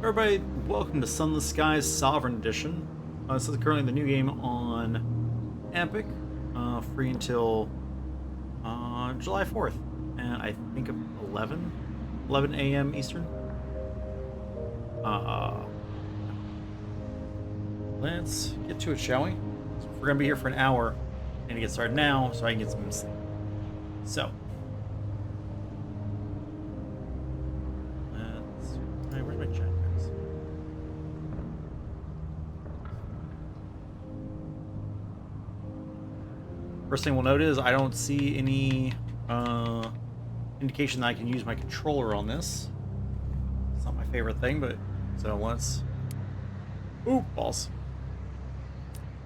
Everybody, welcome to Sunless Skies Sovereign Edition. This is currently the new game on Epic, free until July 4th, and I think of 11 a.m. Eastern. Let's get to it, shall we? So if we're gonna be here for an hour, I need to get started now so I can get some sleep. So, where's my chat? First thing we'll note is I don't see any indication that I can use my controller on this. It's not my favorite thing, but so let's. Ooh, balls.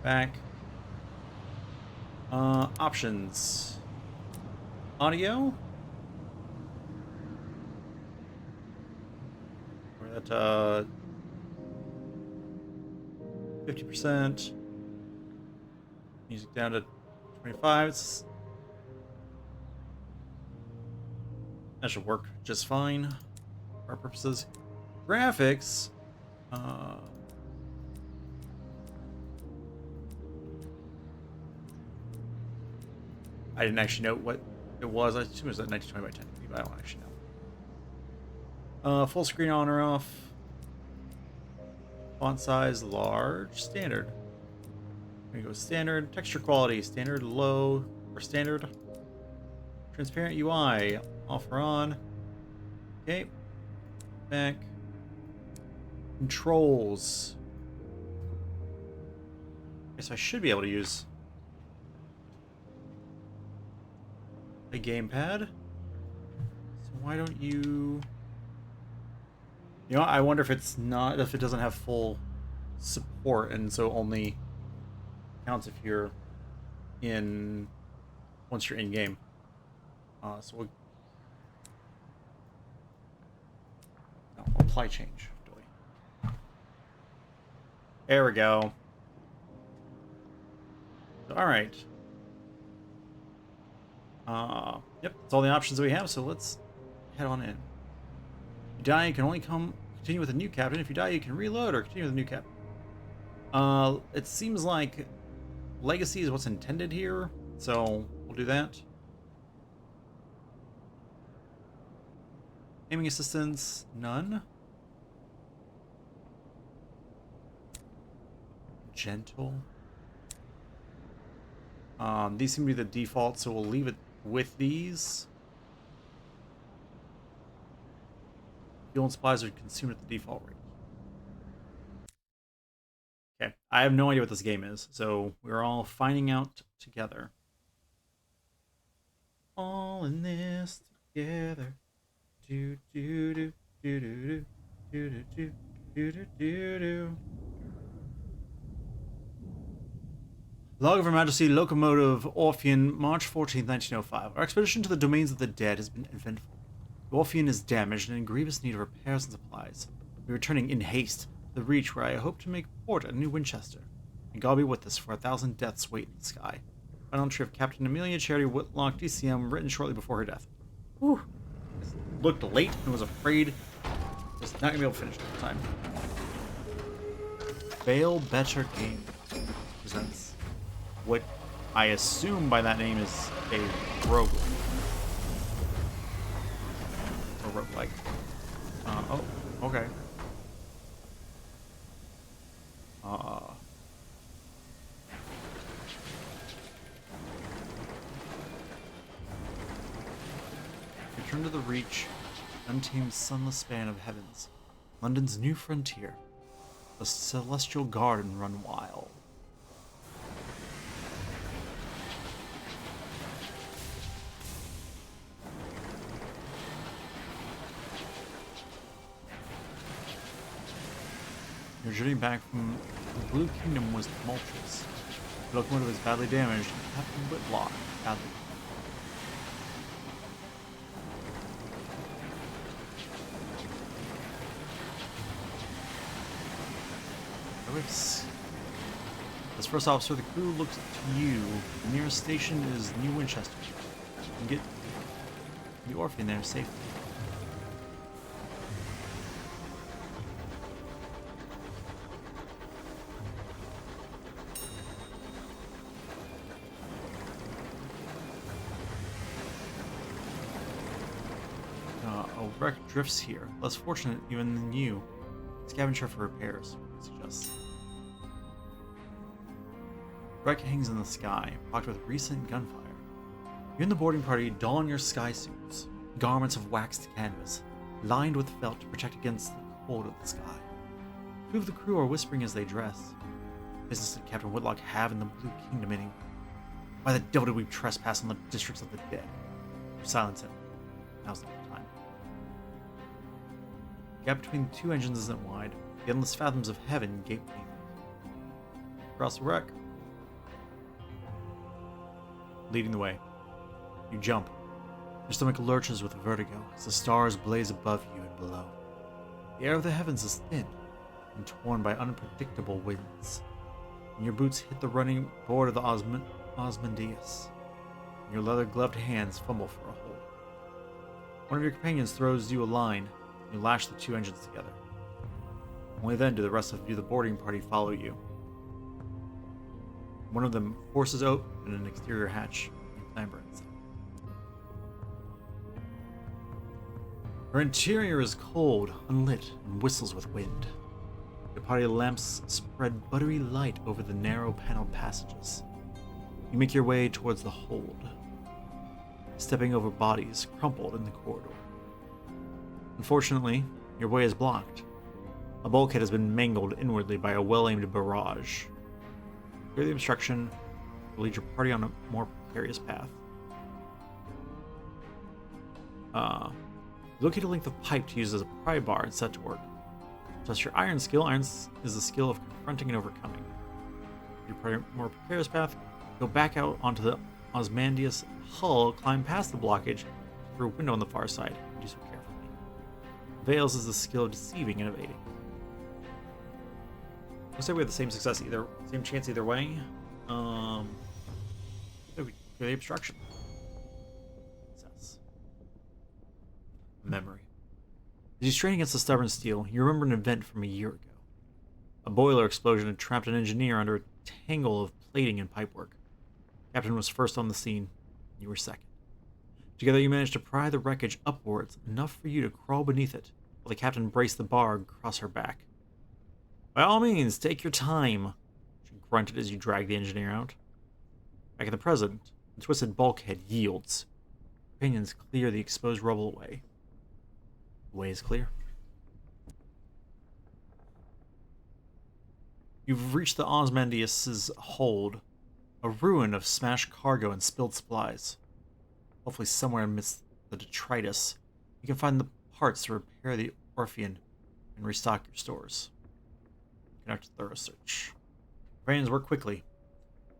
Back. Options. Audio. We're at 50%. Music down to 25. That should work just fine for our purposes. Graphics. I didn't actually know what it was. I assume it was at 1920 by 1080, but I don't actually know. Full screen on or off. Font size large. Standard. We're gonna go standard. Texture quality standard, low, or standard. Transparent UI off or on. Okay. Back. Controls. Guess I should be able to use a gamepad. So why don't you? You know, I wonder if it doesn't have full support, and so only counts if you're once you're in game. So we'll apply change. There we go. All right. Yep, that's all the options we have. So let's head on in. If you die, you can only continue with a new captain. If you die, you can reload or continue with a new captain. It seems like Legacy is what's intended here, so we'll do that. Aiming assistance, none. Gentle. These seem to be the default, so we'll leave it with these. Fuel and supplies are consumed at the default rate. Okay, I have no idea what this game is, so we're all finding out together. All in this together. Do do do do do do do do do do do do. Log of Her Majesty Locomotive Orphean, March 14th, 1905. Our expedition to the domains of the dead has been eventful. The Orphean is damaged and in grievous need of repairs and supplies. We are returning in haste to the Reach, where I hope to make port at New Winchester. And God be with us, for 1,000 deaths wait in the sky. Final entry of Captain Amelia Charity Whitlock, DCM, written shortly before her death. Whew. Looked late and was afraid I was not going to be able to finish it in time. Fail Better Game presents what I assume by that name is a roguelike. Or roguelike. Oh, okay. Return to the Reach, untamed sunless span of heavens. London's new frontier. The celestial garden run wild. Your journey back from the Blue Kingdom was tumultuous. The locomotive is badly damaged, and Captain Whitlock badly. As first officer, the crew looks to you. The nearest station is New Winchester. You can get the Orphean there safely. wreck drifts here, less fortunate even than you. Scavenge her for repairs, he suggests. The wreck hangs in the sky, pocked with recent gunfire. You and the boarding party don your sky suits, garments of waxed canvas, lined with felt to protect against the cold of the sky. Two of the crew are whispering as they dress. Business did Captain Whitlock have in the Blue Kingdom anyway? Why the devil did we trespass on the districts of the dead? Silence him. Now's not the time. The gap between the two engines isn't wide. The endless fathoms of heaven gape beneath it. Across the wreck. Leading the way. You jump. Your stomach lurches with vertigo as the stars blaze above you and below. The air of the heavens is thin and torn by unpredictable winds. And your boots hit the running board of the Osmondius. And your leather-gloved hands fumble for a hold. One of your companions throws you a line, and you lash the two engines together. Only then do the rest of the boarding party follow you. One of them forces open an exterior hatch, and you clamber inside. Her interior is cold, unlit, and whistles with wind. The party lamps spread buttery light over the narrow paneled passages. You make your way towards the hold, stepping over bodies crumpled in the corridor. Unfortunately, your way is blocked. A bulkhead has been mangled inwardly by a well-aimed barrage. Clear the obstruction will lead your party on a more precarious path. Locate a length of pipe to use as a pry bar and set to work. Test your iron skill. Iron is the skill of confronting and overcoming. Your party more precarious path. Go back out onto the Osmondius hull, climb past the blockage through a window on the far side, and do so carefully. Veils is the skill of deceiving and evading. Looks like we have the same success same chance either way. We clear the obstruction. Success. Memory. As you strain against the stubborn steel, you remember an event from a year ago. A boiler explosion had trapped an engineer under a tangle of plating and pipework. Captain was first on the scene. You were second. Together you managed to pry the wreckage upwards, enough for you to crawl beneath it, while the captain braced the bar across her back. By all means, take your time, she grunted as you dragged the engineer out. Back in the present, the twisted bulkhead yields. Companions clear the exposed rubble away. The way is clear. You've reached the Osmondius' hold, a ruin of smashed cargo and spilled supplies. Hopefully somewhere amidst the detritus, you can find the parts to repair the Orphean and restock your stores. Conduct a thorough search. Companions work quickly.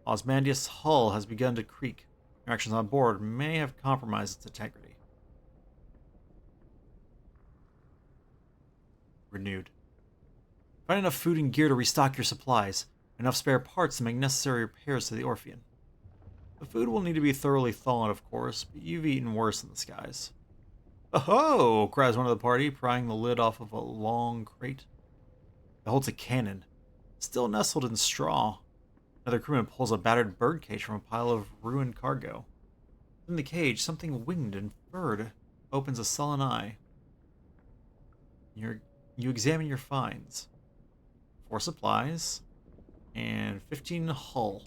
Osmondius' hull has begun to creak. Your actions on board may have compromised its integrity. Renewed. Find enough food and gear to restock your supplies. Enough spare parts to make necessary repairs to the Orphean. The food will need to be thoroughly thawed, of course, but you've eaten worse in the skies. Oh-ho! Cries one of the party, prying the lid off of a long crate. It holds a cannon, still nestled in straw. Another crewman pulls a battered bird cage from a pile of ruined cargo. In the cage, something winged and furred opens a sullen eye. You examine your finds. 4 supplies, and 15 hull.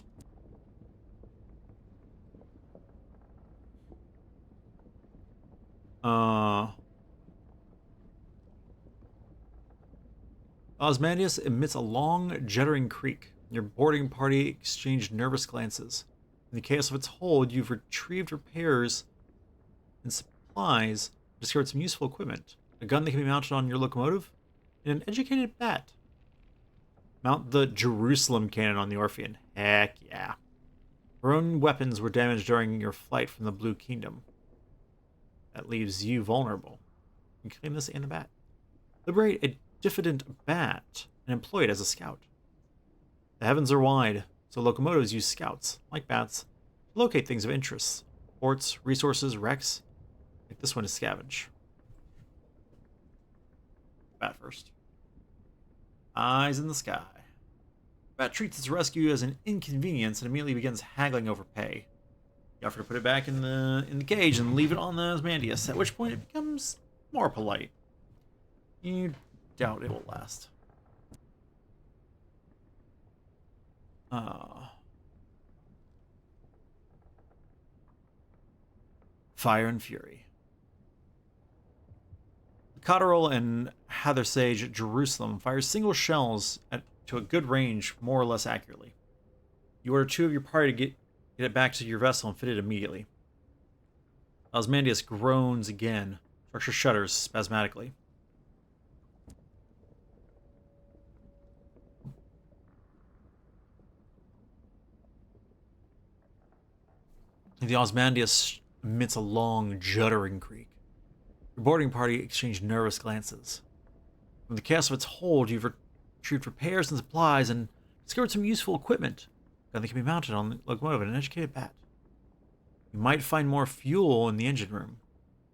Osmondius emits a long, juddering creak. Your boarding party exchange nervous glances. In the chaos of its hold, you've retrieved repairs and supplies, discovered some useful equipment. A gun that can be mounted on your locomotive, and an educated bat. Mount the Jerusalem cannon on the Orphean. Heck yeah. Your own weapons were damaged during your flight from the Blue Kingdom. That leaves you vulnerable. You can claim this and the bat. Liberate a diffident bat and employ it as a scout. The heavens are wide, so locomotives use scouts, like bats, to locate things of interest. Ports, resources, wrecks. Like this one is scavenge. Bat first. Eyes in the sky. Bat treats its rescue as an inconvenience and immediately begins haggling over pay. You offer to put it back in the cage and leave it on the Osmondius, at which point it becomes more polite. You doubt it will last. Fire and Fury. Cotterell and Hathersage at Jerusalem fire single shells to a good range, more or less accurately. You order 2 of your party to get it back to your vessel and fit it immediately. Osmandius groans again. Structure shudders spasmodically. The Osmandius emits a long, juddering creak. Your boarding party exchange nervous glances. From the chaos of its hold, you've retrieved repairs and supplies and discovered some useful equipment. Gun that can be mounted on the locomotive and an educated bat. You might find more fuel in the engine room.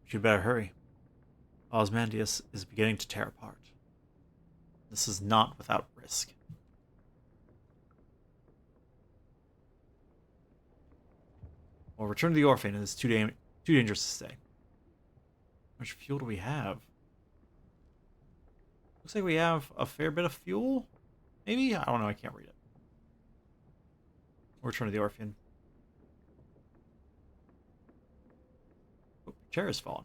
But you'd better hurry. Osmandius is beginning to tear apart. This is not without risk. We'll return to the Orphan. It is too dangerous to stay. How much fuel do we have? Looks like we have a fair bit of fuel. Maybe? I don't know. I can't read it. We'll return to the Orphan. Oh, chair has fallen.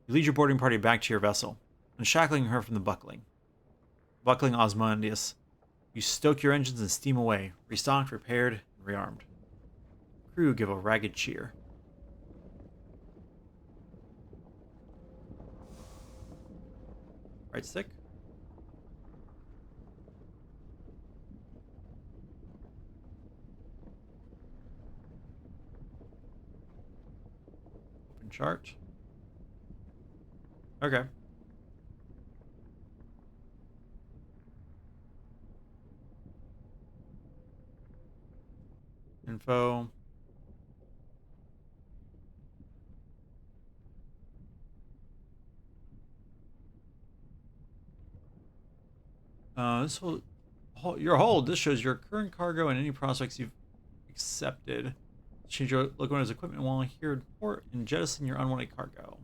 You lead your boarding party back to your vessel, unshackling her from the buckling. Buckling Osmandius, you stoke your engines and steam away, restocked, repaired, and rearmed. Crew give a ragged cheer. Right stick. Open chart. Okay. Info. This will your hold. This shows your current cargo and any prospects you've accepted. Change your locomotive's equipment while here in port and jettison your unwanted cargo.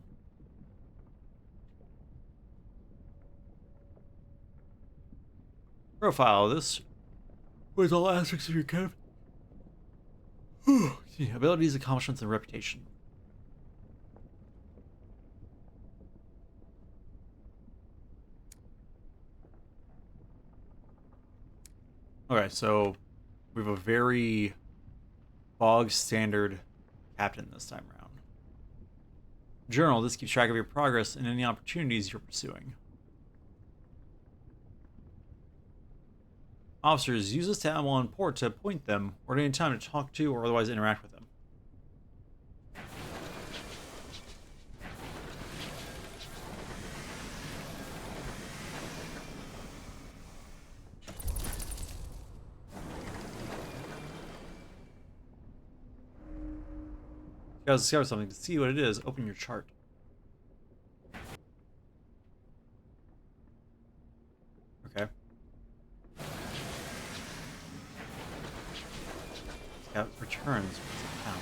Profile. This was all aspects of your captain. Abilities, accomplishments, and reputation. Okay, so we have a very bog standard captain this time around. Journal. This keeps track of your progress and any opportunities you're pursuing. Officers, use this tab while in port to appoint them or at any time to talk to or otherwise interact with them. You guys discover something. To see what it is, open your chart. Okay. Scout returns. What's it found?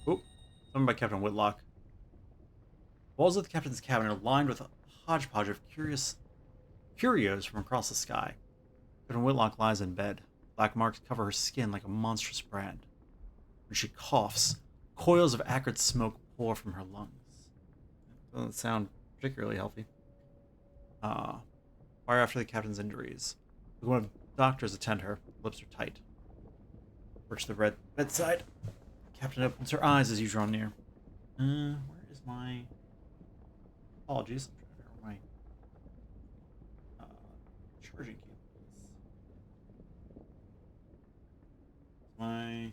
Oh, something by Captain Whitlock. Walls of the captain's cabin are lined with a hodgepodge of curios from across the sky. Captain Whitlock lies in bed. Black marks cover her skin like a monstrous brand. When she coughs, coils of acrid smoke pour from her lungs. Doesn't sound particularly healthy. Far after the captain's injuries. One of the doctors attend her. Lips are tight. Approach the bedside. Captain opens her eyes as you draw near. Where is my... Apologies. I'm trying to figure out my charging cables. My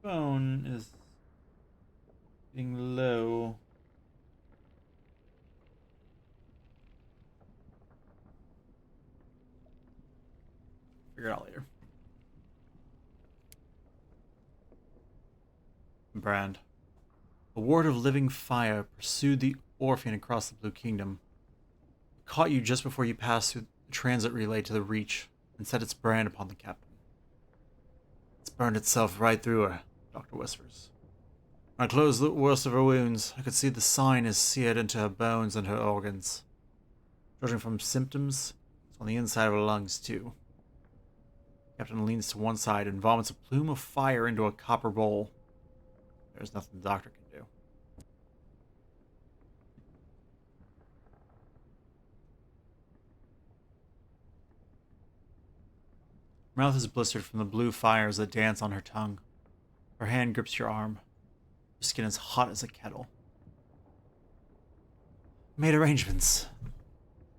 phone is getting low. Figure it out later. brand. A ward of living fire pursued the Orphean across the Blue Kingdom. It caught you just before you passed through the transit relay to the Reach and set its brand upon the captain. It's burned itself right through her, Doctor whispers. When I closed the worst of her wounds, I could see the sign is seared into her bones and her organs. Judging from symptoms, it's on the inside of her lungs, too. Captain leans to one side and vomits a plume of fire into a copper bowl. There's nothing the doctor can do. Her mouth is blistered from the blue fires that dance on her tongue. Her hand grips your arm. Her skin is hot as a kettle. Made arrangements.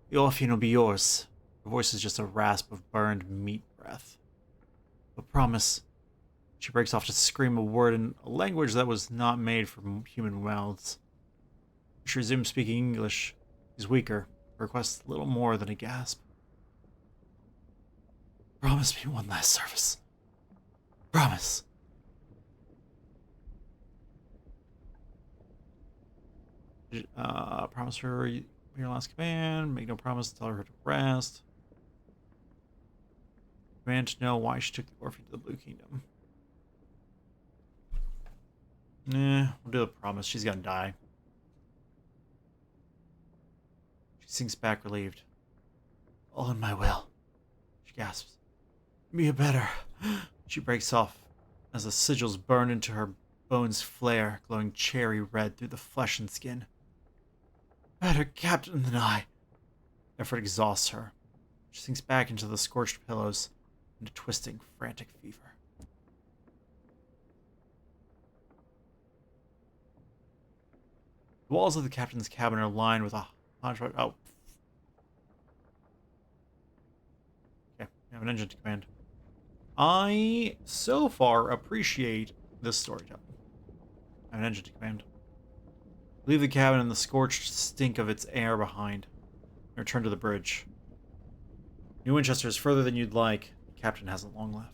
The Orphean will be yours. Her voice is just a rasp of burned meat breath. But promise. She breaks off to scream a word in a language that was not made for human mouths. She resumes speaking English. He's weaker. Requests little more than a gasp. Promise me one last service. Promise. Promise her your last command. Make no promise. Tell her to rest. Command to know why she took the orphan to the Blue Kingdom. Nah, we'll do the promise. She's gonna die. She sinks back relieved. All in my will. She gasps. Be a better. She breaks off as the sigils burn into her bones flare, glowing cherry red through the flesh and skin. Better captain than I. Effort exhausts her. She sinks back into the scorched pillows, into twisting, frantic fever. The walls of the captain's cabin are lined with a hodgepodge. Oh. Okay, we have an engine to command. I, so far, appreciate this storytelling. I have an engine to command. Leave the cabin and the scorched stink of its air behind. And return to the bridge. New Winchester is further than you'd like. The captain hasn't long left.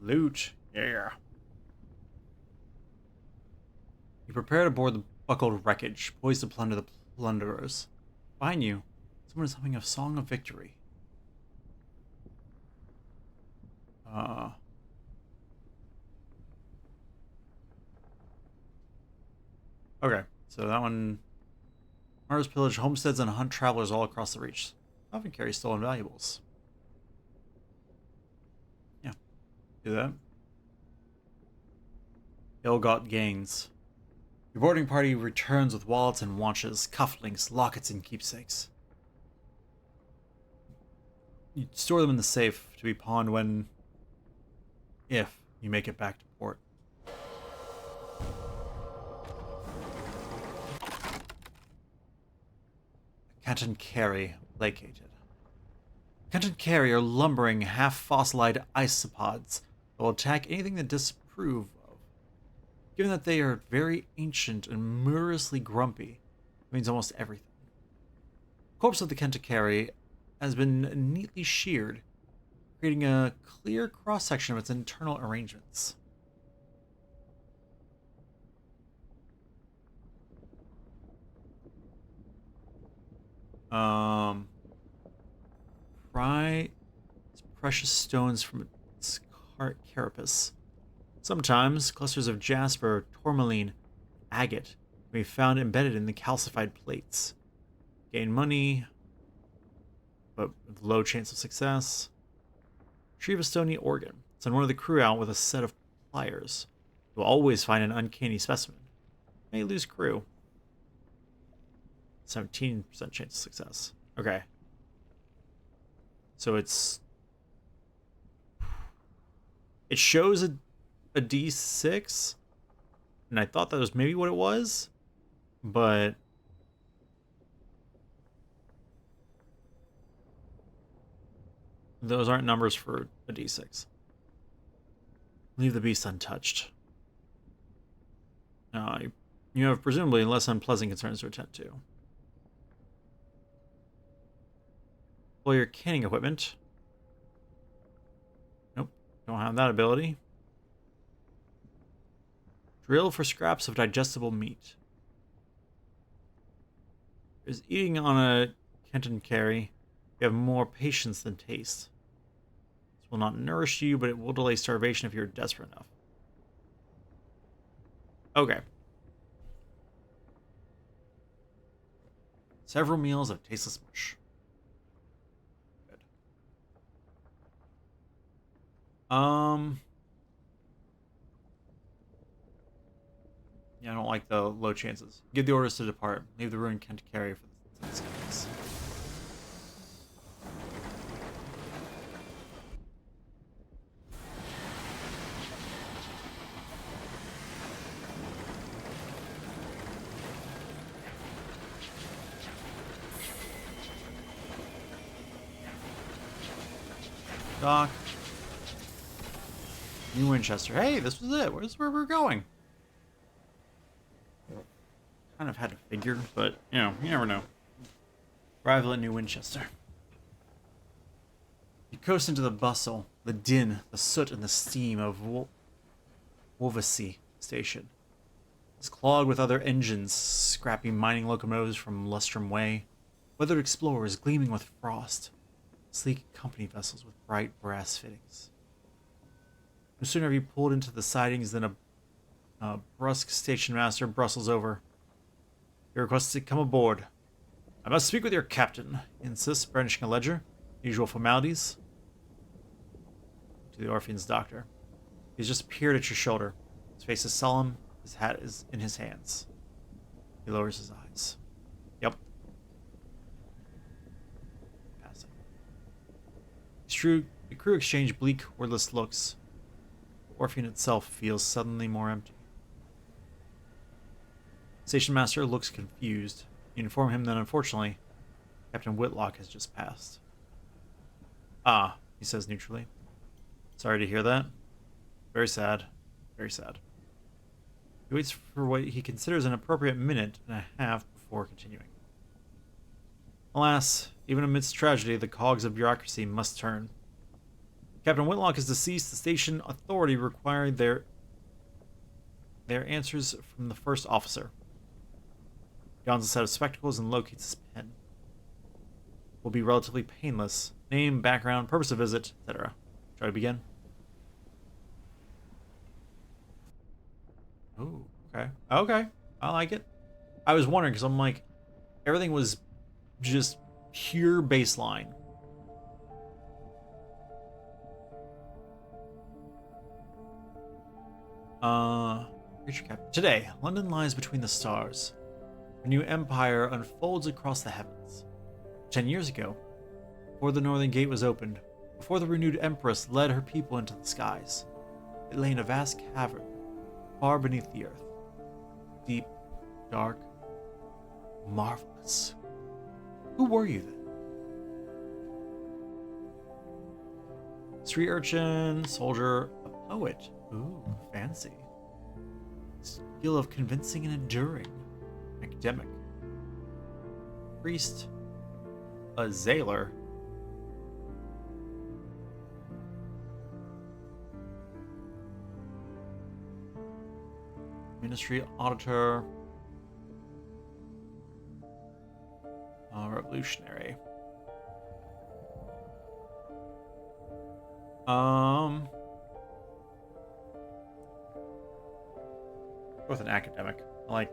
Loot. Yeah. You prepare to board the buckled wreckage, poised to plunder the plunderers. Behind you, someone is humming a song of victory. Okay, so that one... Mars pillage homesteads and hunt travelers all across the Reach. Often carry stolen valuables. Yeah, do that. Ill-got gains. Your boarding party returns with wallets and watches, cufflinks, lockets, and keepsakes. You store them in the safe to be pawned when... if you make it back to port. Canton Carry, placated. Canton Carry are lumbering, half-fossilized isopods that will attack anything they disapprove of. Given that they are very ancient and murderously grumpy, it means almost everything. The corpse of the Kentakari has been neatly sheared, creating a clear cross-section of its internal arrangements. precious stones from its carapace. Sometimes, clusters of jasper, tourmaline, agate can be found embedded in the calcified plates. Gain money, but with low chance of success. Retrieve a stony organ. Send one of the crew out with a set of pliers. You will always find an uncanny specimen. May lose crew. 17% chance of success. Okay. So it shows a D6, and I thought that was maybe what it was, but those aren't numbers for a D6. Leave the beast untouched. You have presumably less unpleasant concerns to attend to. Pull your canning equipment. Nope, don't have that ability. Drill for scraps of digestible meat. Is eating on a Kenton carry. You have more patience than taste. This will not nourish you, but it will delay starvation if you're desperate enough. Okay. Several meals of tasteless mush. Good. Yeah, I don't like the low chances. Give the orders to depart. Leave the ruined Kent carry for this case. Doc. New Winchester. Hey, this was it. Where's where we're going? Kind of had to figure, but, you know, you never know. Arrival at New Winchester. You coast into the bustle, the din, the soot, and the steam of Wolvesey Station. It's clogged with other engines, scrappy mining locomotives from Lustrum Way, weathered explorers gleaming with frost, sleek company vessels with bright brass fittings. No sooner have you pulled into the sidings than a brusque station master brustles over. You're requested to come aboard. I must speak with your captain, he insists, brandishing a ledger. Usual formalities. To the Orphean's doctor. He's just peered at your shoulder. His face is solemn. His hat is in his hands. He lowers his eyes. Yep. Passing. The crew exchange bleak, wordless looks. The Orphean itself feels suddenly more empty. Station Master looks confused. You inform him that unfortunately, Captain Whitlock has just passed. Ah, he says neutrally. Sorry to hear that. Very sad. Very sad. He waits for what he considers an appropriate minute and a half before continuing. Alas, even amidst tragedy, the cogs of bureaucracy must turn. Captain Whitlock is deceased. The station authority required their answers from the first officer. He dons a set of spectacles and locates his pen. Will be relatively painless. Name, background, purpose of visit, etc. Try to begin. Oh, okay. Okay. I like it. I was wondering because I'm like, everything was just pure baseline. Creature Captain. Today, London lies between the stars. A new empire unfolds across the heavens. 10 years ago, before the Northern Gate was opened, before the renewed Empress led her people into the skies, it lay in a vast cavern, far beneath the earth. Deep, dark, marvelous. Who were you then? Street urchin, soldier, a poet. Ooh, fancy. Skill of convincing and enduring. Academic. Priest. A Zaylor. Ministry auditor. Revolutionary. Um, go with an academic. I like,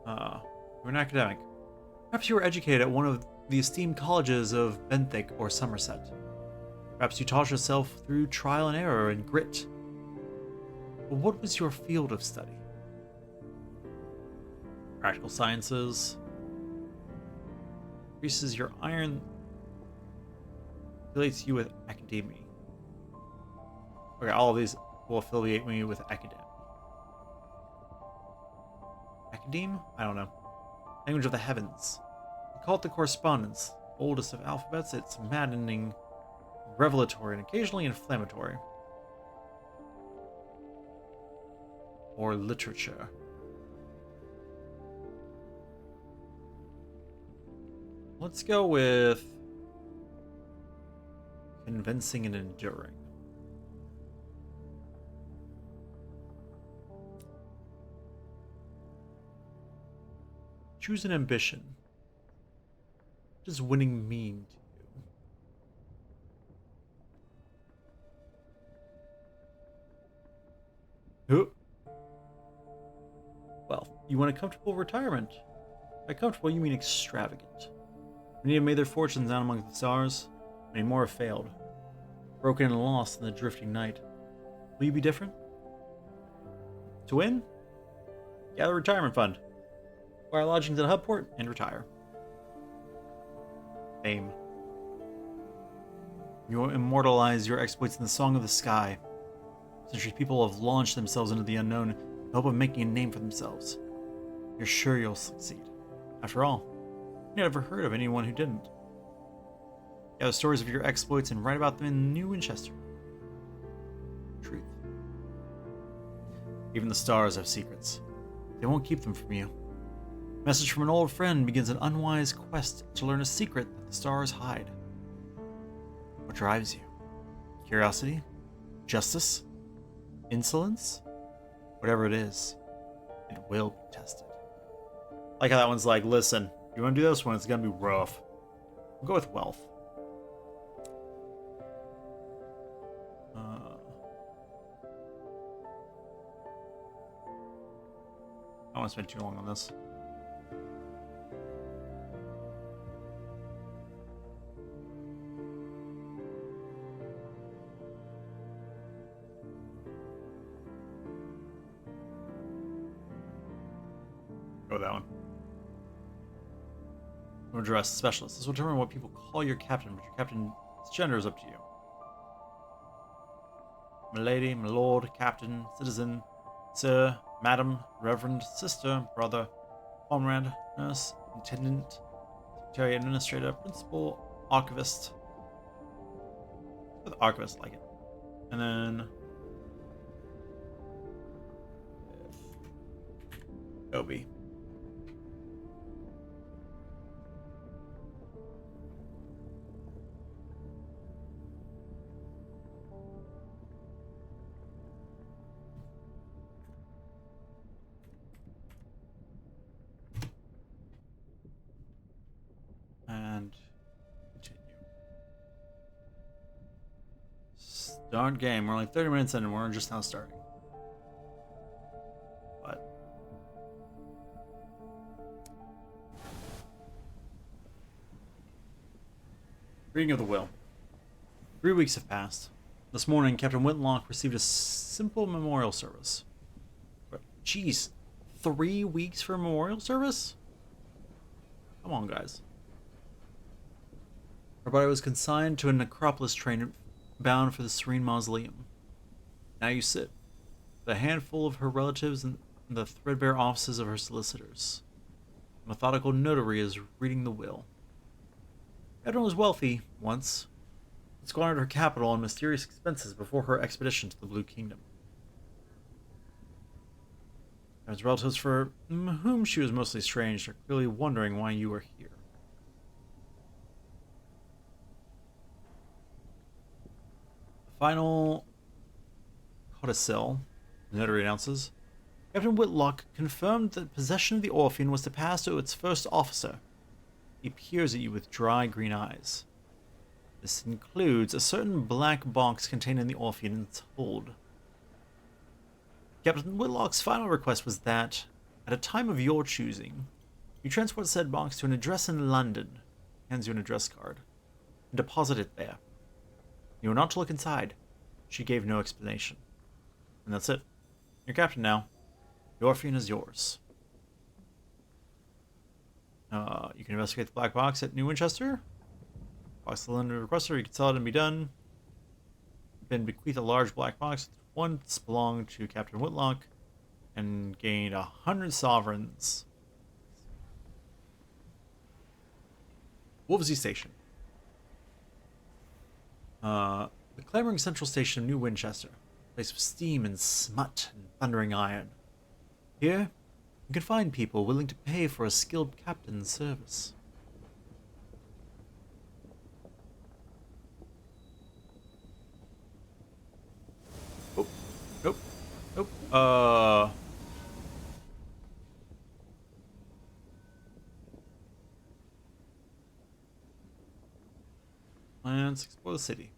you're an academic. Perhaps you were educated at one of the esteemed colleges of Benthic or Somerset. Perhaps you taught yourself through trial and error and grit. But what was your field of study? Practical sciences. Increases your iron. Affiliates you with academia. Okay, all of these will affiliate me with academia. Academe? I don't know. Language of the heavens. We call it the correspondence. Oldest of alphabets, it's maddening, revelatory, and occasionally inflammatory. Or literature. Let's go with convincing and enduring. Choose an ambition. What does winning mean to you? Well, you want a comfortable retirement. By comfortable, you mean extravagant. Many have made their fortunes down among the stars. Many more have failed. Broken and lost in the drifting night. Will you be different? To win? Gather a retirement fund. Acquire lodgings at a hub port and retire. Fame. You will immortalize your exploits in the song of the sky. Centuries people have launched themselves into the unknown in the hope of making a name for themselves. You're sure you'll succeed. After all, you never heard of anyone who didn't. Gather stories of your exploits and write about them in New Winchester. Truth. Even the stars have secrets. They won't keep them from you. A message from an old friend begins an unwise quest to learn a secret that the stars hide. What drives you? Curiosity? Justice? Insolence? Whatever it is, it will be tested. Like how that one's like, listen, you want to do this one, it's going to be rough. We'll go with wealth. I don't want to spend too long on this. Go with that one. Address specialist. This will determine what people call your captain, but your captain's gender is up to you. Milady, my lord, captain, citizen, sir, madam, reverend, sister, brother, comrade, nurse, intendant, secretary, administrator, principal, archivist. With archivist, like it. And then Obi. And continue. Start game. We're only 30 minutes in and we're just now starting. But reading of the will. 3 weeks have passed. This morning, Captain Whitlock received a simple memorial service. Jeez, 3 weeks for a memorial service? Come on, guys. Her body was consigned to a necropolis train bound for the serene mausoleum. Now you sit, with a handful of her relatives and the threadbare offices of her solicitors. A methodical notary is reading the will. Edwin was wealthy, once, but squandered her capital on mysterious expenses before her expedition to the Blue Kingdom. As relatives for whom she was mostly strange are clearly wondering why you are here. Final codicil, the notary announces. Captain Whitlock confirmed that possession of the Orpheum was to pass to its first officer. He peers at you with dry green eyes. This includes a certain black box containing the Orpheum in its hold. Captain Whitlock's final request was that, at a time of your choosing, you transport said box to an address in London, hands you an address card, and deposit it there. You are not to look inside. She gave no explanation. And that's it. You're captain now. The Orpheum is yours. You can investigate the black box at New Winchester. Box the London requester, you can sell it and be done. Been bequeathed a large black box. Once belonged to Captain Whitlock and gained 100 sovereigns. Wolvesy Station. The clamoring central station of New Winchester. A place of steam and smut and thundering iron. Here, you can find people willing to pay for a skilled captain's service. Oh, nope, nope, let's explore the city.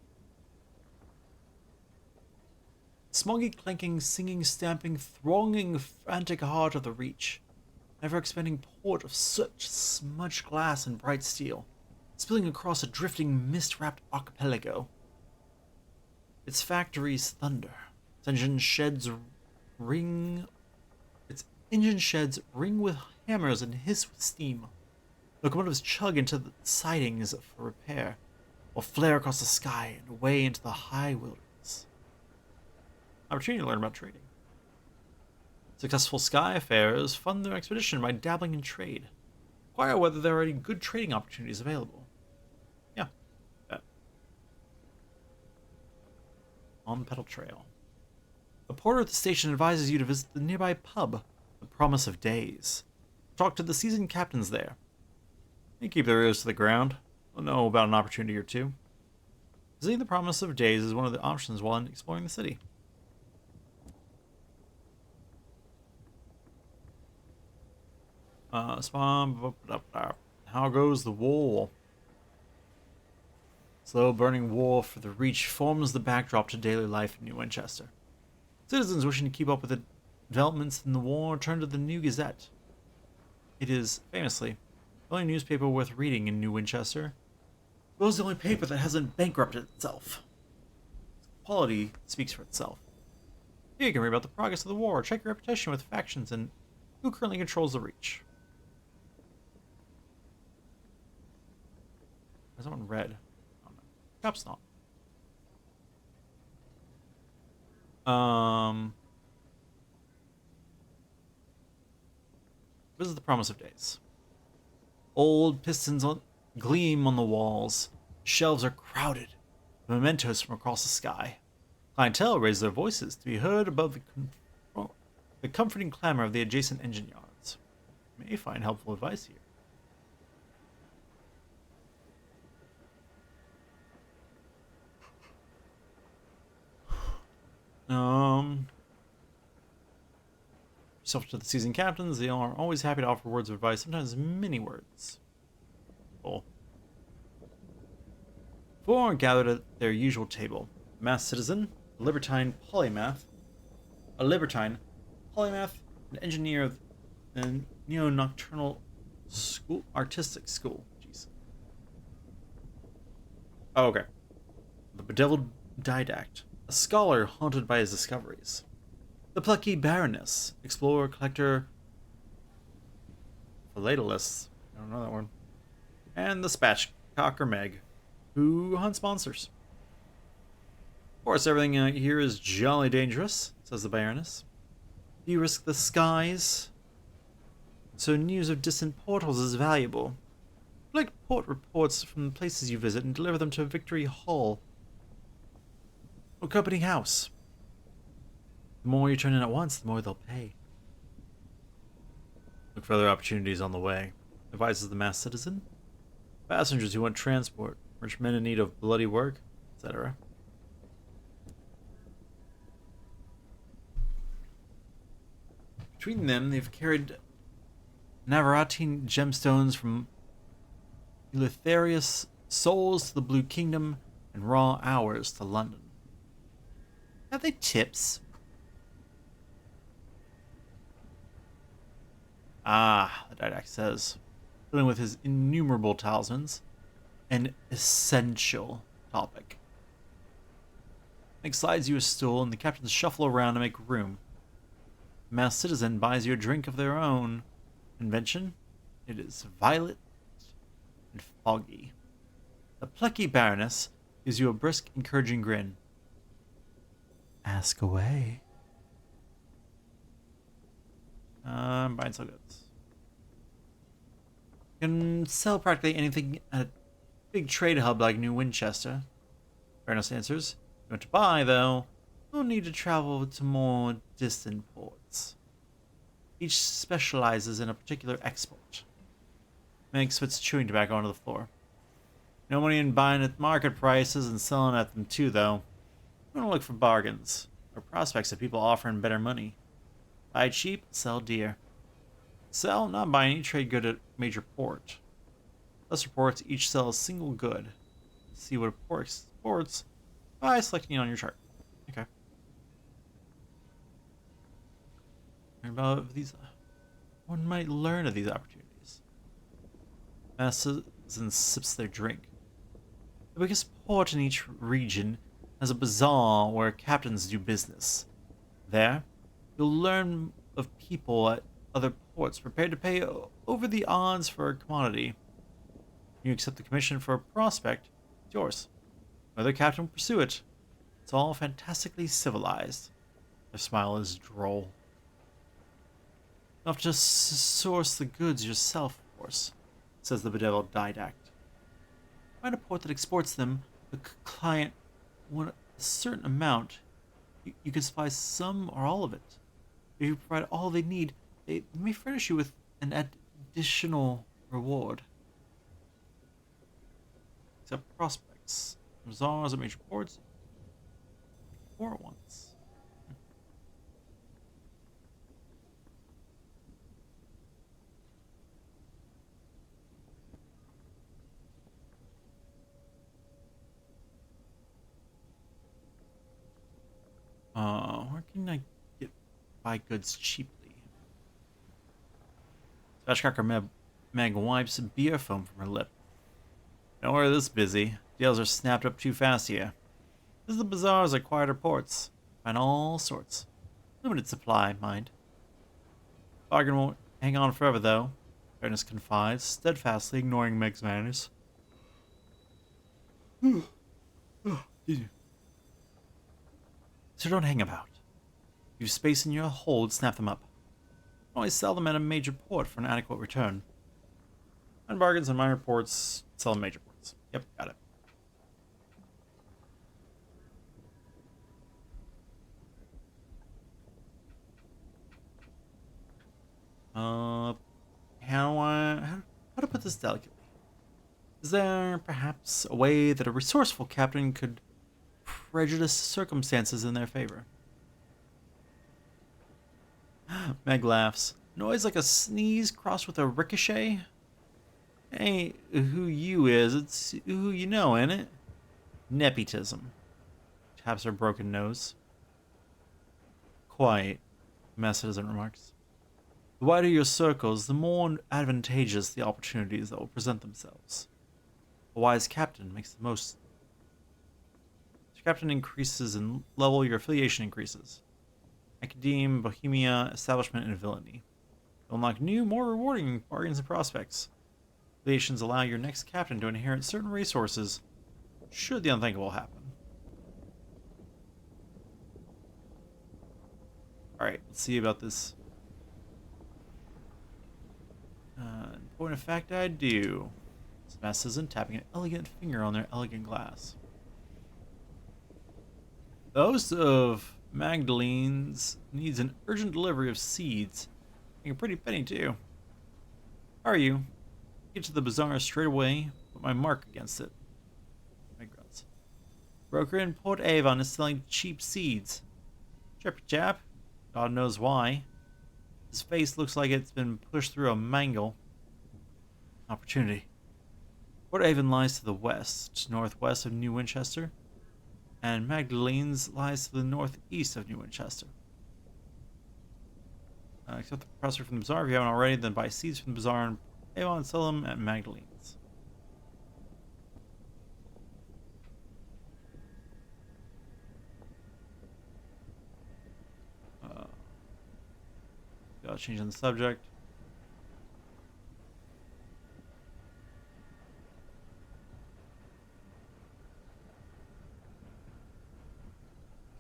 Smoggy, clanking, singing, stamping, thronging, frantic heart of the Reach. Ever-expanding port of soot, smudged glass, and bright steel, spilling across a drifting, mist-wrapped archipelago. Its factories thunder. Its engine sheds ring with hammers and hiss with steam. Locomotives chug into the sidings for repair, or flare across the sky and away into the high wilderness. Opportunity to learn about trading. Successful skyfarers fund their expedition by dabbling in trade. Inquire whether there are any good trading opportunities available. Yeah, bet. On the pedal trail. A porter at the station advises you to visit the nearby pub, the Promise of Days. Talk to the seasoned captains there. They keep their ears to the ground. They'll know about an opportunity or two. Visiting the Promise of Days is one of the options while exploring the city. How goes the war? Slow-burning war for the Reach forms the backdrop to daily life in New Winchester. Citizens wishing to keep up with the developments in the war turn to the New Gazette. It is, famously, the only newspaper worth reading in New Winchester. Well, it's the only paper that hasn't bankrupted itself. Quality speaks for itself. Here you can read about the progress of the war, check your reputation with factions, and who currently controls the Reach. Where's that one red? Oh no. Perhaps not. This is the Promise of Days. Old pistons gleam on the walls. Shelves are crowded. Mementos from across the sky. Clientele raise their voices to be heard above the comforting clamor of the adjacent engine yards. You may find helpful advice here. Yourself to the seasoned captains, they are always happy to offer words of advice, sometimes many words. Cool. Four are gathered at their usual table. A masked citizen, a libertine polymath, an engineer of the neo-nocturnal school, artistic school. Jeez. Oh, okay. The bedeviled didact, a scholar haunted by his discoveries. The plucky baroness, explorer, collector, philatelist, I don't know that word, and the spatchcocker Meg, who hunts monsters. Of course, everything here is jolly dangerous, says the baroness. You risk the skies, so news of distant portals is valuable. Collect port reports from the places you visit and deliver them to Victory Hall or Company House. The more you turn in at once, the more they'll pay. Look for other opportunities on the way, advises the masked citizen. Passengers who want transport, rich men in need of bloody work, etc. Between them, they've carried Navarrete gemstones from Eleutherius souls to the Blue Kingdom, and raw hours to London. Have they tips? Ah, the Didact says, dealing with his innumerable talismans, an essential topic. Nick slides you a stool, and the captains shuffle around to make room. The masked citizen buys you a drink of their own invention. It is violet and foggy. The plucky Baroness gives you a brisk, encouraging grin. Ask away. Buying sell goods. You can sell practically anything at a big trade hub like New Winchester. Baroness answers. If you want to buy, though, you'll need to travel to more distant ports. Each specializes in a particular export. Meg spits chewing tobacco onto the floor. No money in buying at market prices and selling at them too, though. You want to look for bargains, or prospects of people offering better money. Buy cheap, sell dear. Sell, not buy any trade good at major port. Lesser ports each sell a single good. See what a port exports by selecting it on your chart. Okay. About these, one might learn of these opportunities. Citizen sips their drink. The biggest port in each region has a bazaar where captains do business. There, you'll learn of people at other ports prepared to pay over the odds for a commodity. You accept the commission for a prospect, it's yours. Whether captain will pursue it, it's all fantastically civilized. Their smile is droll. You'll have to source the goods yourself, of course, says the bedeviled Didact. Find a port that exports them, the client want a certain amount. You can supply some or all of it. If you provide all they need, they may furnish you with an additional reward. Except prospects. Bazaars at major ports. Or once. Where can I buy goods cheaply? Spatchcracker Meg wipes beer foam from her lip. Don't worry this busy. Deals are snapped up too fast here. This is the bazaars at quieter ports. Find all sorts. Limited supply, mind. Bargain won't hang on forever, though. Fairness confides, steadfastly ignoring Meg's manners. So don't hang about. If you have space in your hold, snap them up. You can always sell them at a major port for an adequate return. And bargains in minor ports, sell in major ports. Yep, got it. How to put this delicately? Is there perhaps a way that a resourceful captain could prejudice circumstances in their favor? Meg laughs. Noise like a sneeze crossed with a ricochet? Ain't who you is, it's who you know, ain't it? Nepotism. Taps her broken nose. Quite, Citizen remarks. The wider your circles, the more advantageous the opportunities that will present themselves. A wise captain makes the most. As your captain increases in level, your affiliation increases. Academe, Bohemia, Establishment, and Villainy. You'll unlock new, more rewarding bargains and prospects. Affiliations allow your next captain to inherit certain resources, should the unthinkable happen. Alright, let's see about this. Point of fact, I do. Smash isn't tapping an elegant finger on their elegant glass. The host of Magdalene's needs an urgent delivery of seeds. A pretty penny, too. How are you? Get to the bazaar straight away, put my mark against it. My grunts. Broker in Port Avon is selling cheap seeds. Chirpy chap. God knows why. His face looks like it's been pushed through a mangle. Opportunity. Port Avon lies to the west, northwest of New Winchester, and Magdalene's lies to the northeast of New Winchester. Accept the compressor from the bazaar if you haven't already, then buy seeds from the bazaar in Avon and sell them at Magdalene's. Changing the subject.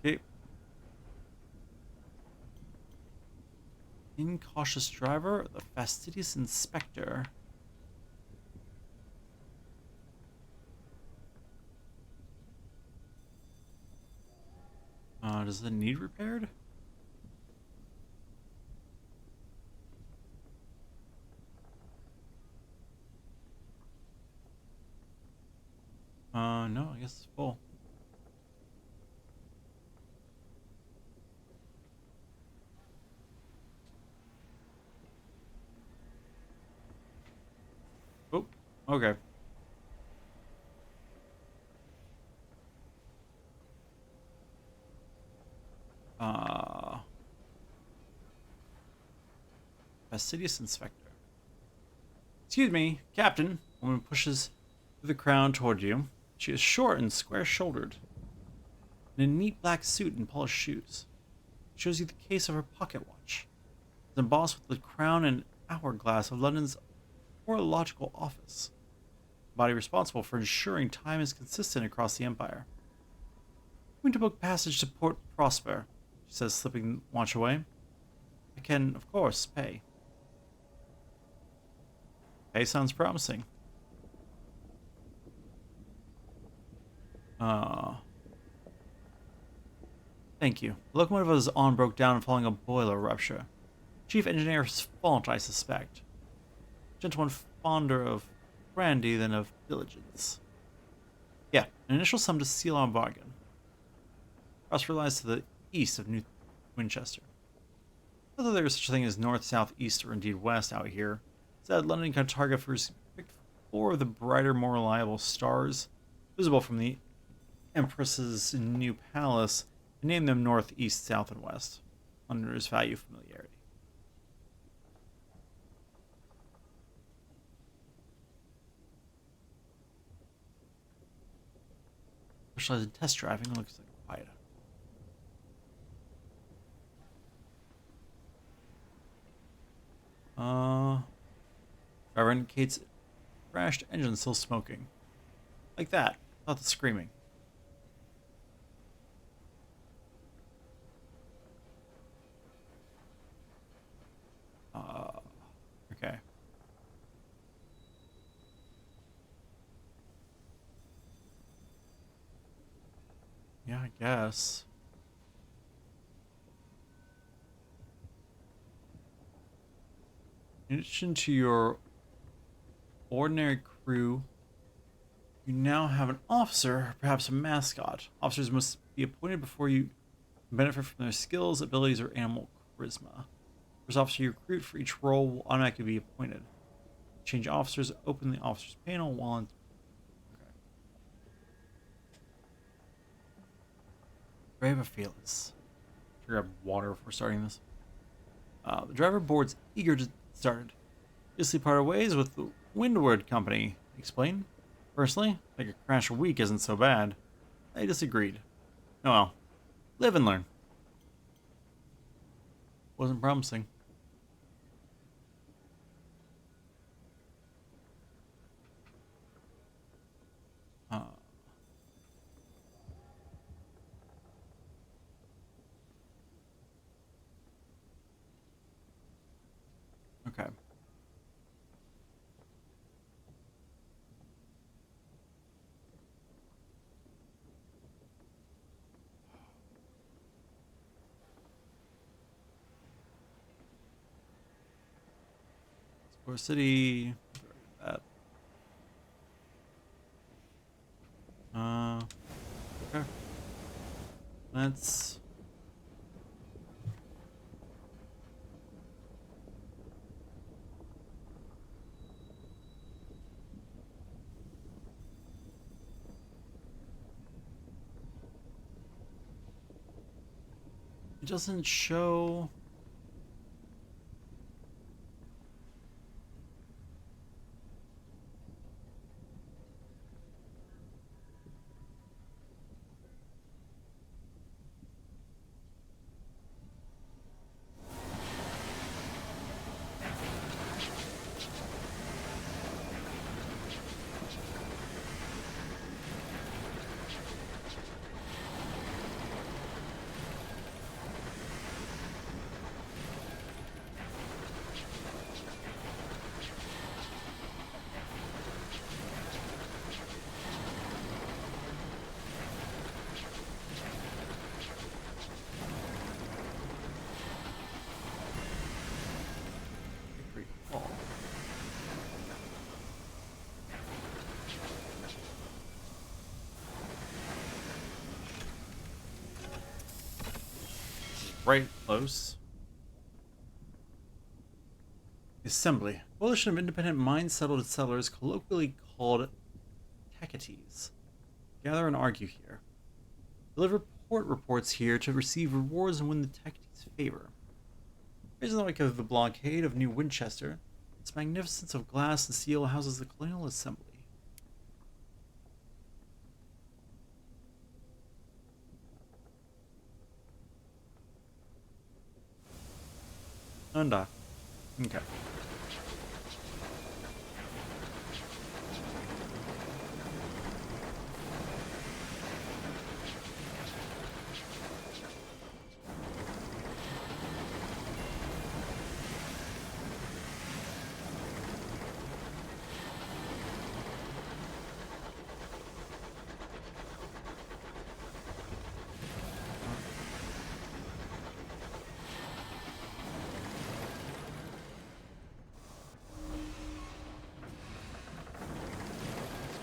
Okay. Incautious driver, the fastidious inspector. Does it need repaired? No, I guess it's full. Oh, okay. Fastidious inspector. Excuse me, Captain. Woman pushes through the crowd toward you. She is short and square-shouldered, in a neat black suit and polished shoes. She shows you the case of her pocket watch. It's embossed with the crown and hourglass of London's horological office, the body responsible for ensuring time is consistent across the empire. I'm going to book passage to Port Prosper, she says, slipping the watch away. I can, of course, pay. Pay sounds promising. Thank you. The locomotive I was on broke down following a boiler rupture. Chief engineer's fault, I suspect. Gentleman fonder of brandy than of diligence. Yeah, an initial sum to seal our bargain. Prosper lies to the east of New Winchester. Whether there is such a thing as north, south, east, or indeed west out here, said London cartographers picked 4 of the brighter, more reliable stars visible from the Empress's new palace and named them north, east, south, and west. Londoners value familiarity. Specialized in test driving, looks like quiet. Driver indicates crashed engine still smoking. Like that, without the screaming. Okay. Yeah, I guess. In addition to your ordinary crew, you now have an officer, perhaps a mascot. Officers must be appointed before you benefit from their skills, abilities, or animal charisma. First officer you recruit for each role will automatically be appointed. Change officers, open the officers panel while in... Okay. Brave or fearless? Grab water before starting this. The driver board's eager to start. Previously parted ways with the Windward Company. Explain? Personally, I think a crash a week isn't so bad. They disagreed. Oh well. Live and learn. Wasn't promising. Okay. Explore city. That. Okay. Let's. It doesn't show. Recall. Right close. Assembly. Coalition of independent mine-settled settlers, colloquially called Hecates. Gather and argue here. Deliver port reports here to receive rewards and win the Hecates' favor. Raising the wake of the blockade of New Winchester, its magnificence of glass and steel houses the Colonial Assembly. Undock. Okay.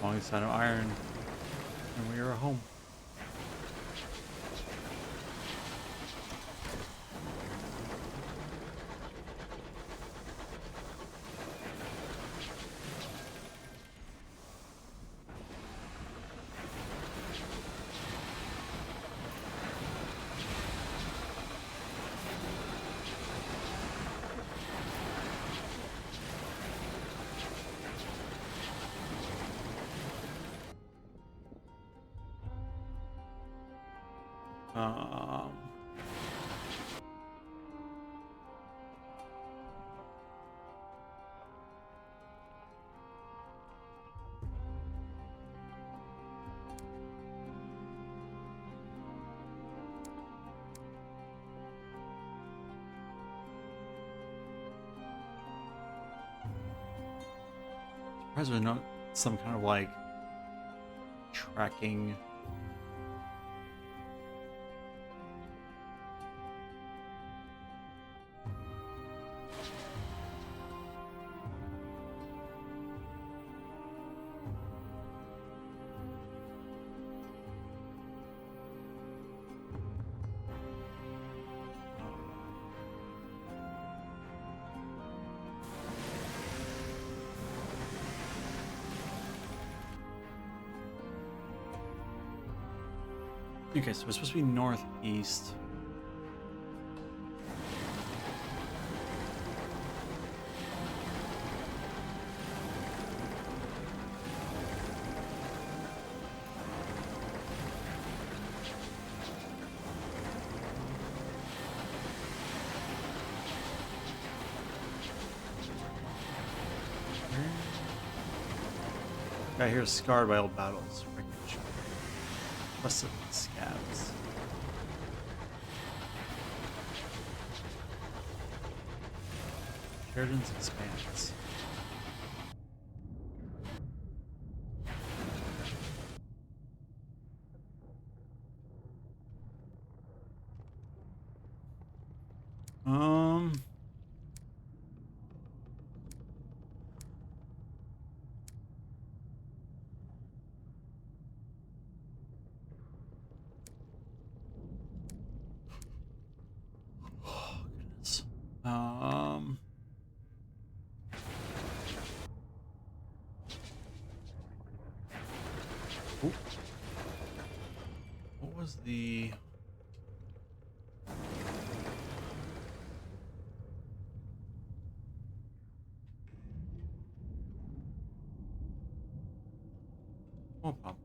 Small side of iron, and we are home. Um, Surprised there's not some kind of like tracking. Okay, so it's supposed to be northeast. Guy here is scarred by old battles. Wreckage. Rusted scabs. Sheridan's Expanse. Um. Oh, goodness. Oop. What was the... No problem.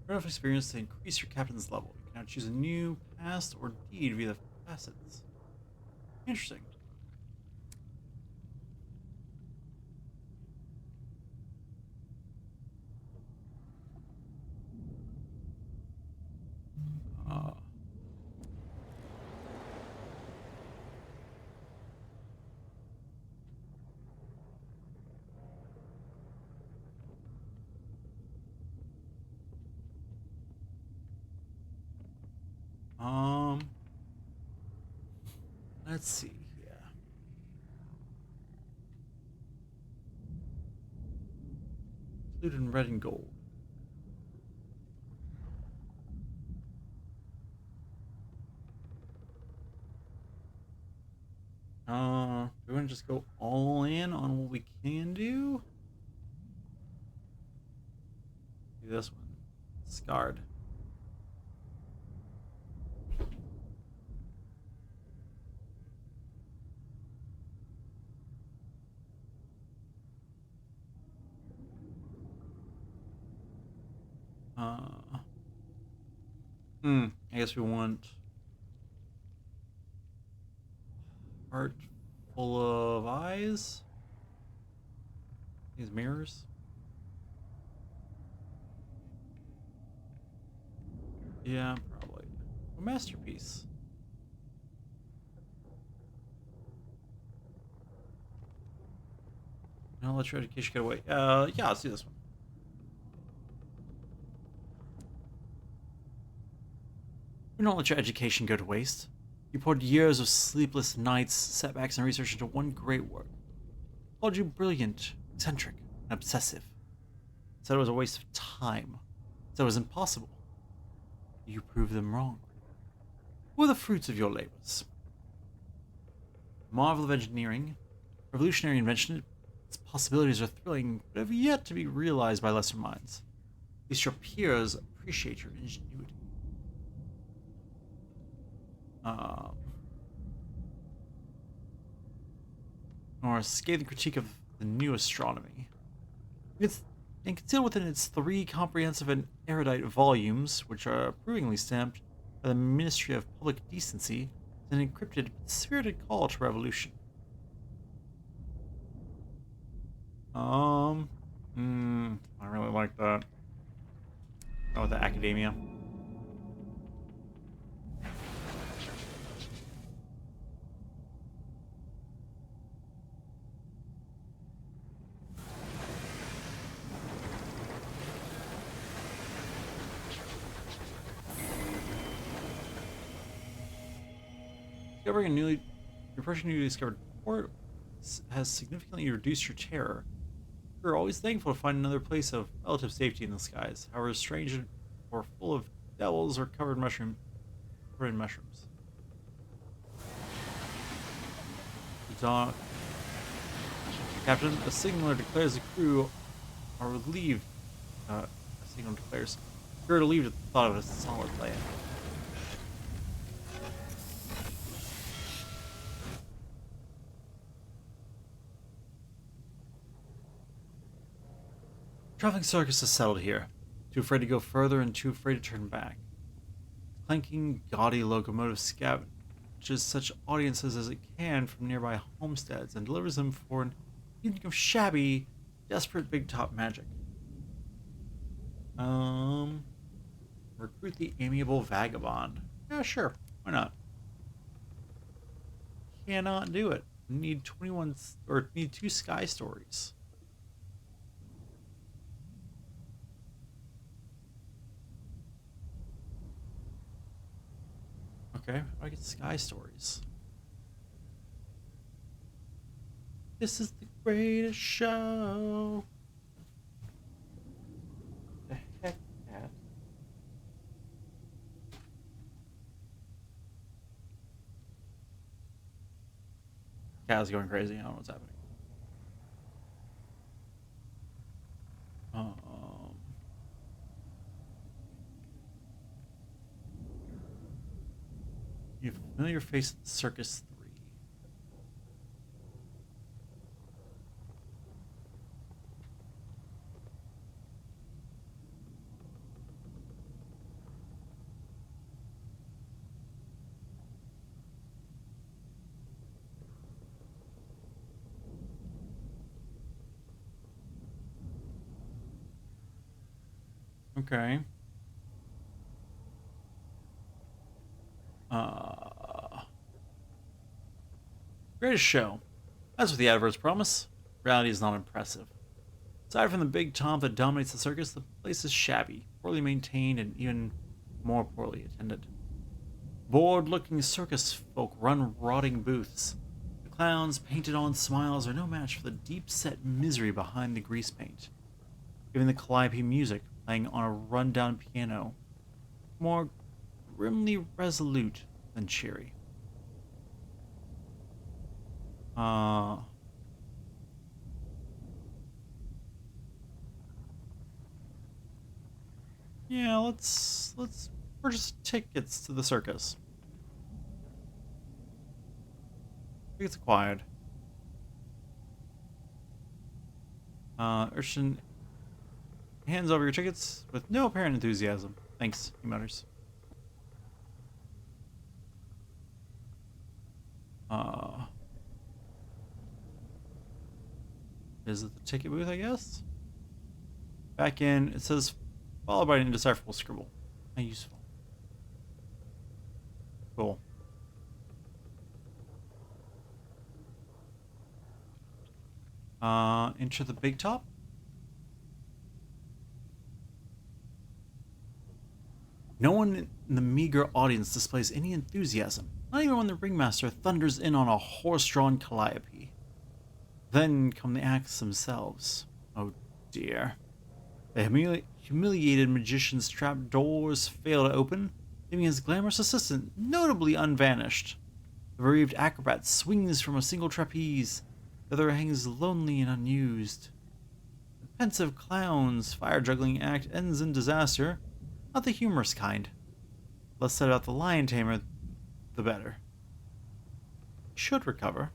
Turn off experience to increase your captain's level. You can now choose a new past or deed via the facets. Interesting. Uh, um, let's see here. Included in red and gold. Do we want to just go all in on what we can do? Do this one. Scarred. I guess we want heart full of eyes. These mirrors. Yeah, probably. A masterpiece. Now let your education get away. Yeah, let's do this one. We don't let your education go to waste. You poured years of sleepless nights, setbacks, and research into one great work. Called you brilliant, eccentric, and obsessive. Said it was a waste of time. Said it was impossible. You proved them wrong. What are the fruits of your labors? Marvel of engineering, revolutionary invention, its possibilities are thrilling, but have yet to be realized by lesser minds. At least your peers appreciate your ingenuity. Or a scathing critique of the new astronomy. It's and concealed within its 3 comprehensive and erudite volumes, which are approvingly stamped by the Ministry of Public Decency, is an encrypted, spirited call to revolution. I really like that. Oh, with the academia. Discovering a newly, your person newly discovered port has significantly reduced your terror. You're always thankful to find another place of relative safety in the skies, however strange or full of devils or covered in mushrooms. Doc, Captain, a signaler declares the crew are relieved. A signal declares the crew are relieved at the thought of a solid land. Traveling circus is settled here. Too afraid to go further and too afraid to turn back. Clanking, gaudy locomotive scavenges such audiences as it can from nearby homesteads and delivers them for an evening of shabby, desperate big top magic. Recruit the amiable vagabond. Yeah, sure. Why not? Cannot do it. Need 21 or need 2 sky stories. Okay, I get sky stories. This is the greatest show. The heck, cat? Cat is going crazy. I don't know what's happening. Um, you familiar face at the Circus 3. Okay. Uh, Greatest show. That's what the adverts promise. Reality is not impressive. Aside from the big top that dominates the circus, the place is shabby, poorly maintained, and even more poorly attended. Bored looking circus folk run rotting booths. The clowns' painted on smiles are no match for the deep set misery behind the grease paint. Even the calliope music, playing on a run-down piano, more grimly resolute than cheery. Uh. Yeah, let's purchase tickets to the circus. Tickets acquired. Urshan hands over your tickets with no apparent enthusiasm. Thanks, he mutters. Uh, is it the ticket booth, I guess? Back in, it says, followed by an indecipherable scribble. How useful. Cool. Enter the big top. No one in the meager audience displays any enthusiasm, not even when the ringmaster thunders in on a horse-drawn calliope. Then come the acts themselves. Oh dear. The humiliated magician's trap doors fail to open, leaving his glamorous assistant notably unvanished. The bereaved acrobat swings from a single trapeze, the other hangs lonely and unused. The pensive clown's fire-juggling act ends in disaster, not the humorous kind. Less said about the lion tamer, the better. He should recover.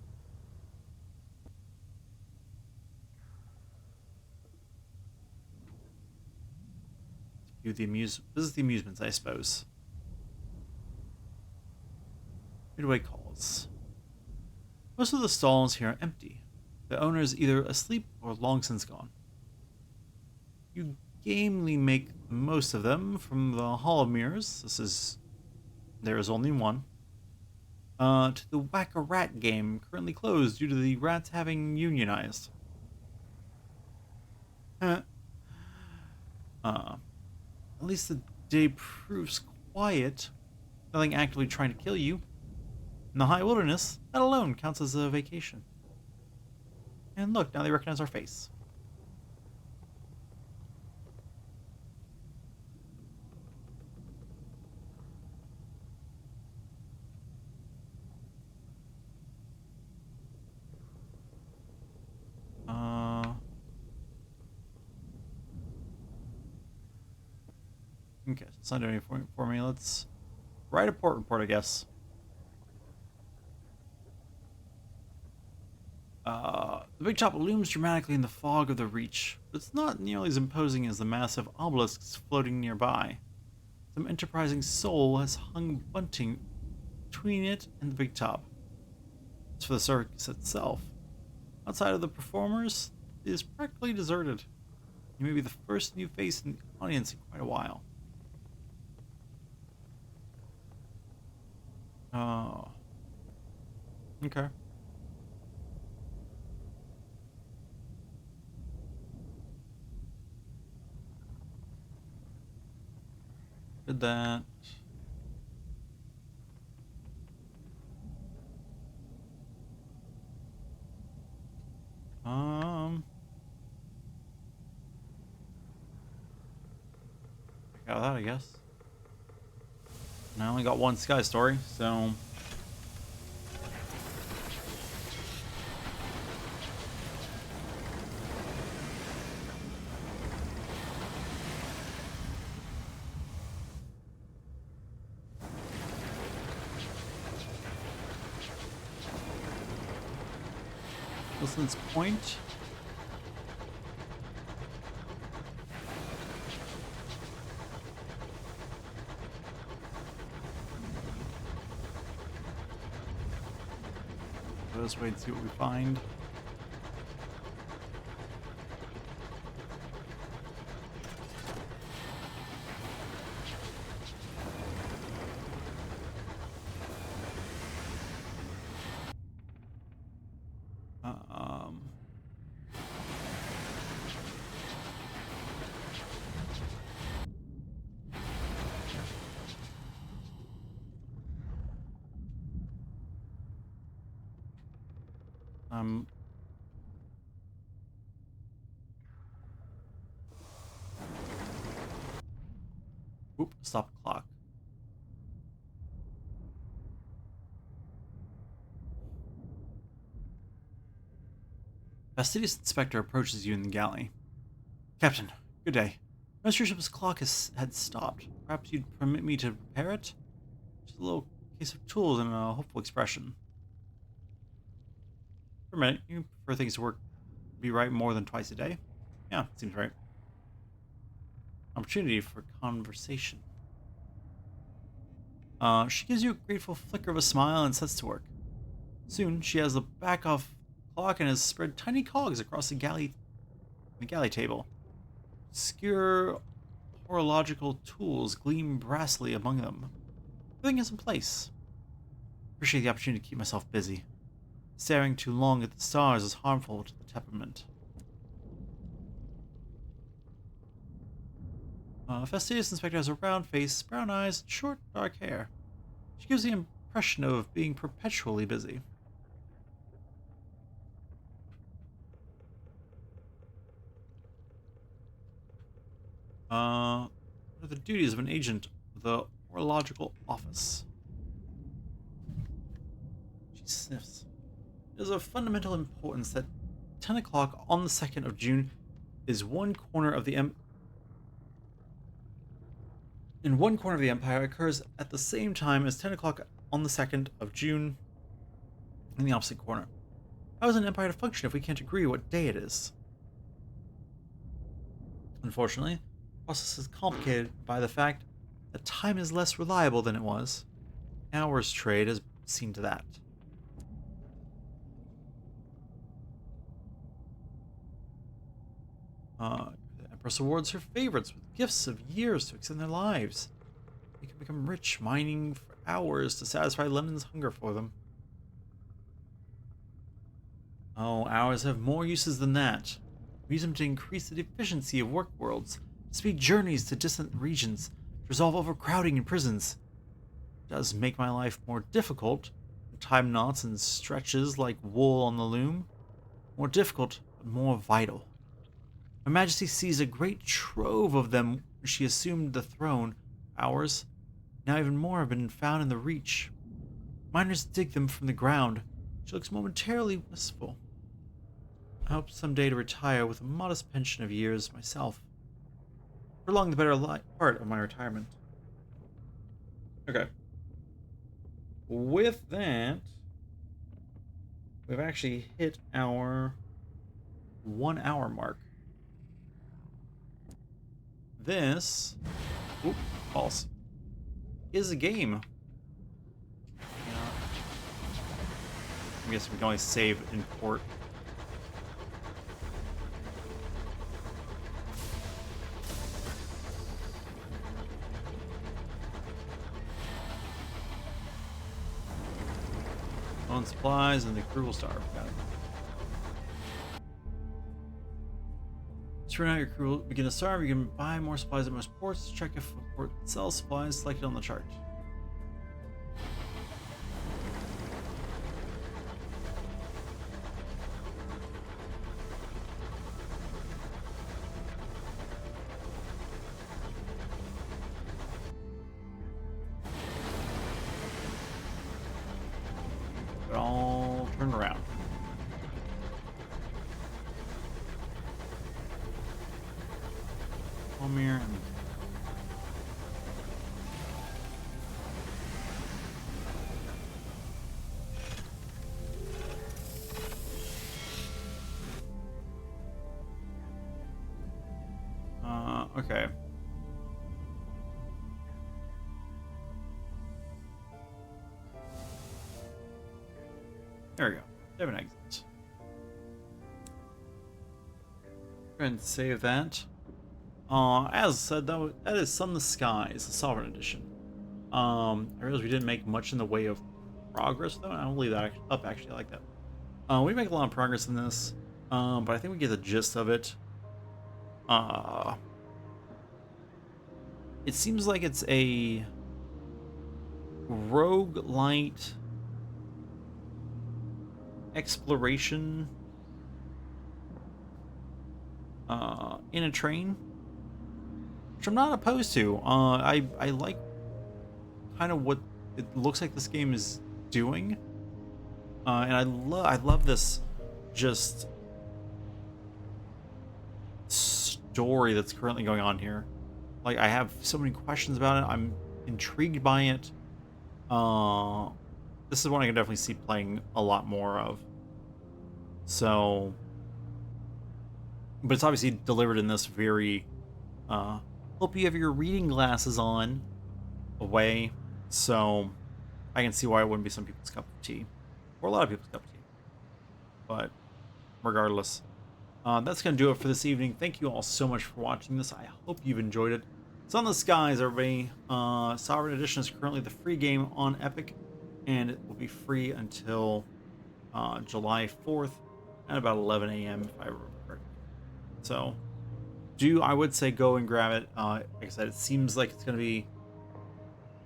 Visit the amusements, I suppose. Midway calls. Most of the stalls here are empty. The owner is either asleep or long since gone. You gamely make the most of them from the Hall of Mirrors. There is only one. To the Whack-A-Rat game, currently closed due to the rats having unionized. At least the day proves quiet. Nothing actively trying to kill you. In the high wilderness, that alone counts as a vacation. And look, now they recognize our face. Okay, it's not doing anything for me. Let's write a port report, I guess. The big top looms dramatically in the fog of the Reach, but it's not nearly as imposing as the massive obelisks floating nearby. Some enterprising soul has hung bunting between it and the big top. As for the circus itself, outside of the performers, it is practically deserted. You may be the first new face in the audience in quite a while. Oh. Okay. Did that. Um. Got that, I guess. And I only got one sky story, so. Listen's point. Let's wait and see what we find. Um. Um. Oop, stop the clock. Fastidious Inspector approaches you in the galley. Captain, good day. Master Ship's clock had stopped. Perhaps you'd permit me to repair it? Just a little case of tools and a hopeful expression. For a minute, you prefer things to be right more than twice a day? Yeah, seems right. Opportunity for conversation. She gives you a grateful flicker of a smile and sets to work. Soon, she has the back off clock and has spread tiny cogs across the galley table. Obscure horological tools gleam brassily among them. Everything is in place. Appreciate the opportunity to keep myself busy. Staring too long at the stars is harmful to the temperament. Fastidious Inspector has a round face, brown eyes, and short, dark hair. She gives the impression of being perpetually busy. What are the duties of an agent of the horological office? She sniffs. It is of fundamental importance that 10 o'clock on the 2nd of June is in one corner of the Empire occurs at the same time as 10 o'clock on the 2nd of June in the opposite corner. How is an empire to function if we can't agree what day it is? Unfortunately, the process is complicated by the fact that time is less reliable than it was. Hours trade has seen to that. The Empress awards her favorites with gifts of years to extend their lives. They can become rich mining for hours to satisfy London's hunger for them. Oh, hours have more uses than that. We use them to increase the efficiency of work worlds, to speed journeys to distant regions, to resolve overcrowding in prisons. It does make my life more difficult. Time knots and stretches like wool on the loom. More difficult, but more vital. Her Majesty sees a great trove of them when she assumed the throne. Ours, now even more, have been found in the Reach. Miners dig them from the ground. She looks momentarily wistful. I hope someday to retire with a modest pension of years myself. Prolong the better part of my retirement. Okay. With that, we've actually hit our 1 hour mark. This, oop, false, is a game. I guess we can only save in port. supplies, and the crew will starve. Got it. Turn out your crew will begin to starve. You can buy more supplies at most ports. Check if a port sells supplies selected on the chart. It all turned around. Come here and okay. There we go. Save an exit. Go ahead and save that. As said, that is Sunless Skies, the Sovereign Edition. I realize we didn't make much in the way of progress, though. I don't leave that up, actually. I like that. We make a lot of progress in this, but I think we get the gist of it. It seems like it's a roguelite exploration in a train, which I'm not opposed to. I like kind of what it looks like this game is doing, and I love this just story that's currently going on here. Like, I have so many questions about it. I'm intrigued by it. This is one I can definitely see playing a lot more of. So, but it's obviously delivered in this very, hope you have your reading glasses on away. So, I can see why it wouldn't be some people's cup of tea. Or a lot of people's cup of tea. But, regardless. That's going to do it for this evening. Thank you all so much for watching this. I hope you've enjoyed it. Sunless Skies, everybody. Sovereign Edition is currently the free game on Epic, and it will be free until July 4th at about 11 a.m. if I remember correctly. So, I would say go and grab it. Like I said, it seems like it's going to be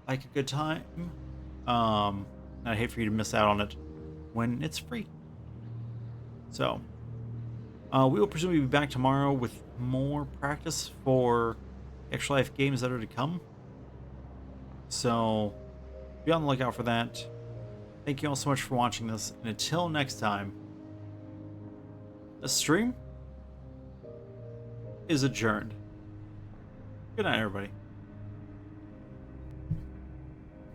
like a good time. I'd hate for you to miss out on it when it's free. So, we will presumably be back tomorrow with more practice for extra life games that are to come. So, be on the lookout for that. Thank you all so much for watching this, and until next time, the stream is adjourned. Good night, everybody.